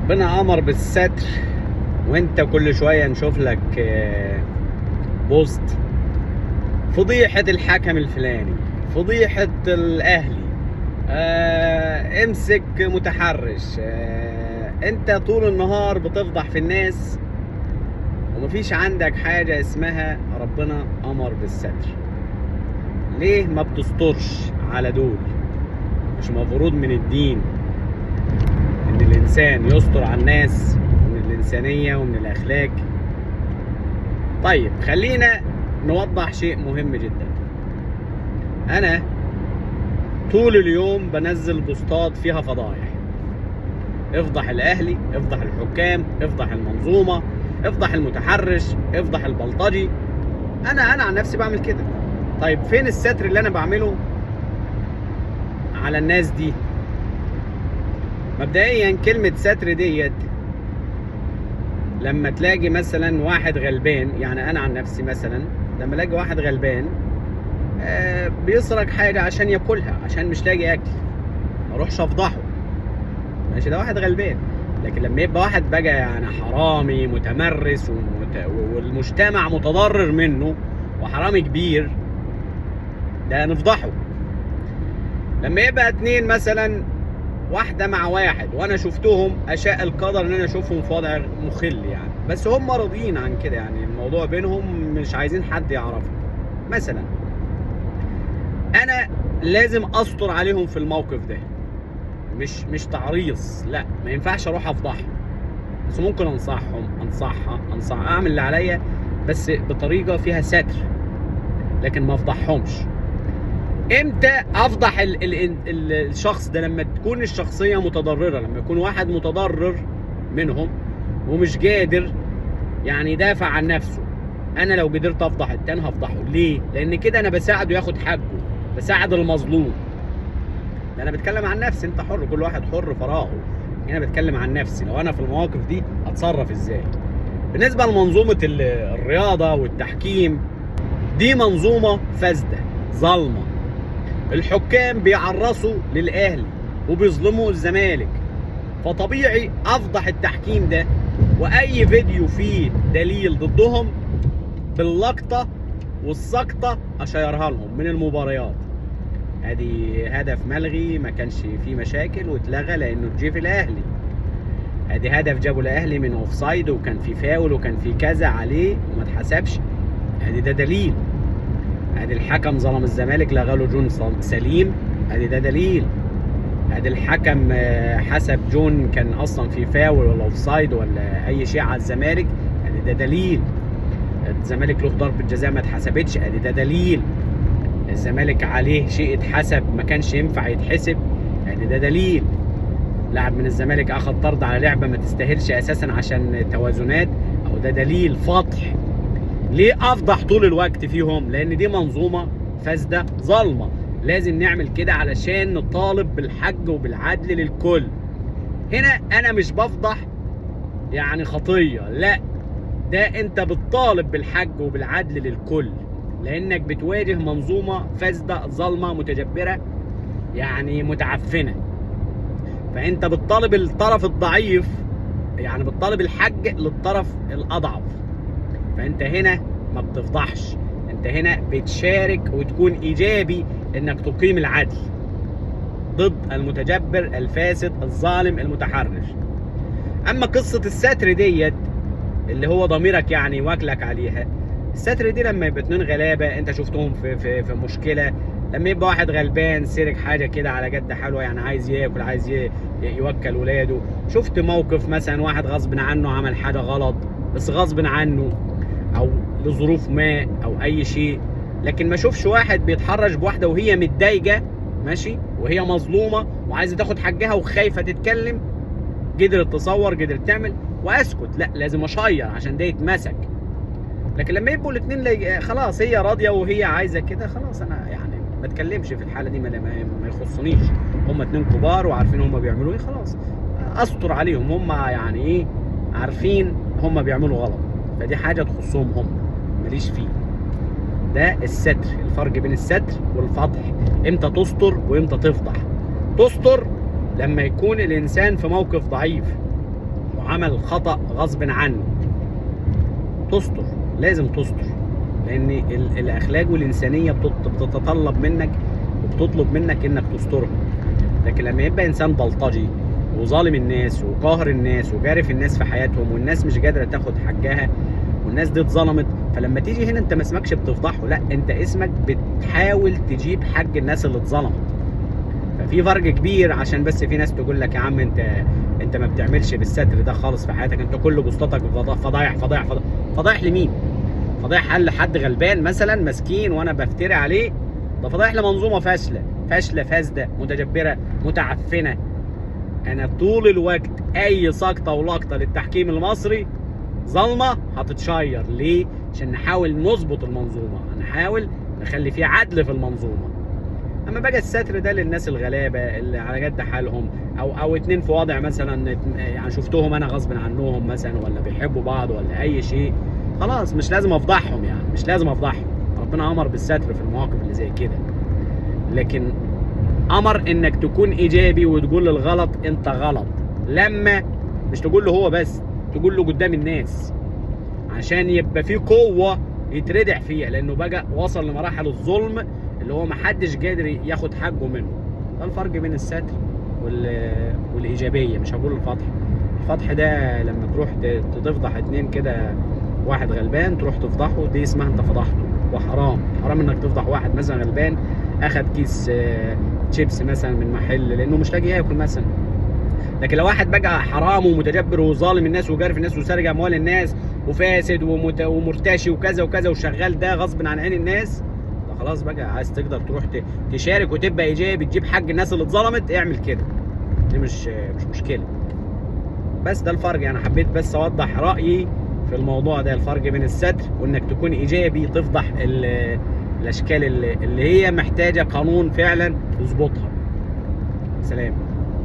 ربنا امر بالستر، وانت كل شويه نشوف لك بوست فضيحه الحكم الفلاني، فضيحه الاهلي، امسك متحرش، انت طول النهار بتفضح في الناس ومفيش عندك حاجه اسمها ربنا امر بالستر. ليه ما بتسترش على دول؟ مش مفروض من الدين ان الانسان يستر على الناس، ومن الانسانيه ومن الاخلاق؟ طيب خلينا نوضح شيء مهم جدا. انا طول اليوم بنزل بوستات فيها فضايح، افضح الاهلي، افضح الحكام، افضح المنظومه، افضح المتحرش، افضح البلطجي. انا عن نفسي بعمل كده. طيب فين الستر اللي انا بعمله على الناس دي؟ مبدئيا كلمة ستر ديت لما تلاقي مثلا واحد غلبان، يعني انا عن نفسي مثلا لما الاقي واحد غلبان بيسرق حاجة عشان ياكلها، عشان مش لاقي اكل، ما اروحش افضحه، ماشي، ده واحد غلبان. لكن لما يبقى واحد بقى يعني حرامي متمرس والمجتمع متضرر منه وحرامي كبير، ده نفضحه. لما يبقى اتنين مثلا، واحدة مع واحد وانا شفتهم، اشاء القدر ان انا اشوفهم في وضع مخل يعني، بس هم راضيين عن كده، يعني الموضوع بينهم مش عايزين حد يعرفه مثلا، انا لازم استر عليهم في الموقف ده. مش تعريص، لا، ما ينفعش اروح افضحهم، بس ممكن انصحها اعمل اللي عليا، بس بطريقة فيها ستر، لكن ما افضحهمش. امتى افضح الشخص ده؟ لما تكون الشخصيه متضرره، لما يكون واحد متضرر منهم ومش قادر يعني يدافع عن نفسه. انا لو قدرت افضح التاني هفضحه. ليه؟ لان كده انا بساعده ياخد حقه، بساعد المظلوم. ده انا بتكلم عن نفسي، انت حر، كل واحد حر فراغه. انا بتكلم عن نفسي، لو انا في المواقف دي اتصرف ازاي. بالنسبه لمنظومه الرياضه والتحكيم، دي منظومه فاسده ظالمه. الحكام بيعرصوا للاهلي وبيظلموا الزمالك، فطبيعي افضح التحكيم ده، واي فيديو فيه دليل ضدهم باللقطه والسقطه اشيرها لهم من المباريات. ادي هدف ملغي ما كانش فيه مشاكل واتلغى لانه جه في الاهلي. ادي هدف جابوا الاهلي من اوفسايد وكان في فاول وكان في كذا عليه وما اتحسبش. ادي ده دليل. ادي الحكم ظلم الزمالك، لغى له جون سليم، ادي ده دليل. ادي الحكم حسب جون كان اصلا في فاول ولا اوفسايد ولا اي شيء على الزمالك، ادي ده دليل. الزمالك له ضربة جزاء ما اتحسبتش، ادي ده دليل. الزمالك عليه شيء اتحسب ما كانش ينفع يتحسب، ادي ده دليل. لاعب من الزمالك اخذ طرد على لعبة ما تستاهلش اساسا عشان توازنات، او ده دليل فضح. ليه افضح طول الوقت فيهم؟ لان دي منظومه فاسده ظالمه. لازم نعمل كده علشان نطالب بالحق وبالعدل للكل. هنا انا مش بفضح يعني خطيه، لا، ده انت بتطالب بالحق وبالعدل للكل، لانك بتواجه منظومه فاسده ظالمه متجبره يعني متعفنه. فانت بتطالب الطرف الضعيف، يعني بتطالب الحق للطرف الاضعف. فانت هنا ما بتفضحش، انت هنا بتشارك وتكون ايجابي انك تقيم العدل ضد المتجبر الفاسد الظالم المتحرش. اما قصة الستر ديت اللي هو ضميرك يعني واكلك عليها، الستر دي لما يبقى اتنين غلابة انت شفتهم في مشكلة، لما يبقى واحد غلبان سرق حاجة كده على جد حلوة، يعني عايز ياكل، عايز يوكل ولاده، شفت موقف مثلا واحد غصب عنه عمل حاجة غلط بس غصب عنه او لظروف ما او اي شيء، لكن ما اشوفش واحد بيتحرش بواحده وهي متضايقه، ماشي، وهي مظلومه وعايزه تاخد حقها وخايفه تتكلم، قدرت تصور، قدرت تعمل، واسكت؟ لا، لازم اشير عشان ده يتمسك. لكن لما يبقوا الاثنين خلاص هي راضيه وهي عايزه كده، خلاص انا يعني ما اتكلمش في الحاله دي، ما يخصنيش. هم اتنين كبار وعارفين هم بيعملوا ايه، خلاص استر عليهم، هم يعني ايه، عارفين هم بيعملوا غلط، فدي حاجه تخصهم هم، ماليش فيه. ده الستر، الفرق بين الستر والفضح. امتى تستر وامتى تفضح؟ تستر لما يكون الانسان في موقف ضعيف، عمل خطأ غصب عنه تستر، لازم تستر، لان الاخلاق والانسانيه بتتطلب منك وبتطلب منك انك تسترها. لكن لما يبقى انسان بلطجي وظالم الناس وقاهر الناس وجارف الناس في حياتهم، والناس مش قادره تاخد حقها، والناس دي اتظلمت، فلما تيجي هنا انت ما اسمكش بتفضحه، لا انت اسمك بتحاول تجيب حق الناس اللي اتظلمت. ففي فرق كبير، عشان بس في ناس تقول لك يا عم انت ما بتعملش بالستر ده خالص في حياتك، انت كل بوستاتك فضايح فضايح فضايح. فضايح لمين؟ فضايح لحد غلبان مثلا مسكين وانا بفتري عليه؟ ده فضايح لمنظومه فاشله فاسده متجبره متعفنه. انا طول الوقت اي سقطه ولقطه للتحكيم المصري ظلمه هتتشير. ليه؟ عشان نحاول نظبط المنظومه، نحاول نخلي في عدل في المنظومه. اما بقى الستر ده للناس الغلابه اللي على قد حالهم، او اتنين في وضع مثلا يعني شفتهم انا غصب عنهم مثلا، ولا بيحبوا بعض ولا اي شيء، خلاص مش لازم افضحهم، يعني مش لازم افضحهم. ربنا امر بالستر في المواقف اللي زي كده، لكن امر انك تكون ايجابي وتقول للغلط انت غلط، لما مش تقول له هو بس، تقول له قدام الناس، عشان يبقى في قوه يتردع فيها، لانه بقى وصل لمراحل الظلم اللي هو محدش قادر ياخد حقه منه. ده الفرق بين الستر والايجابيه. مش هقول الفضح ده لما تروح تفضح اتنين كده، واحد غلبان تروح تفضحه، دي اسمها انت فضحته، وحرام انك تفضح واحد مثلا غلبان اخد كيس شيبس مثلا من محل لانه مش لاقي ياكل مثلا. لكن لو واحد بقى حرام ومتجبر وظالم الناس وجارف الناس وسارق اموال الناس وفاسد ومرتشي وكذا وكذا وشغال ده غصب عن عين الناس، ده خلاص بقى عايز تقدر تروح تشارك وتبقى ايجابي تجيب حق الناس اللي اتظلمت، اعمل كده، دي مش مشكله. بس ده الفرق، يعني حبيت بس اوضح رايي في الموضوع ده، الفرق بين الستر وانك تكون ايجابي تفضح الاشكال اللي هي محتاجه قانون فعلا يظبطها. سلام.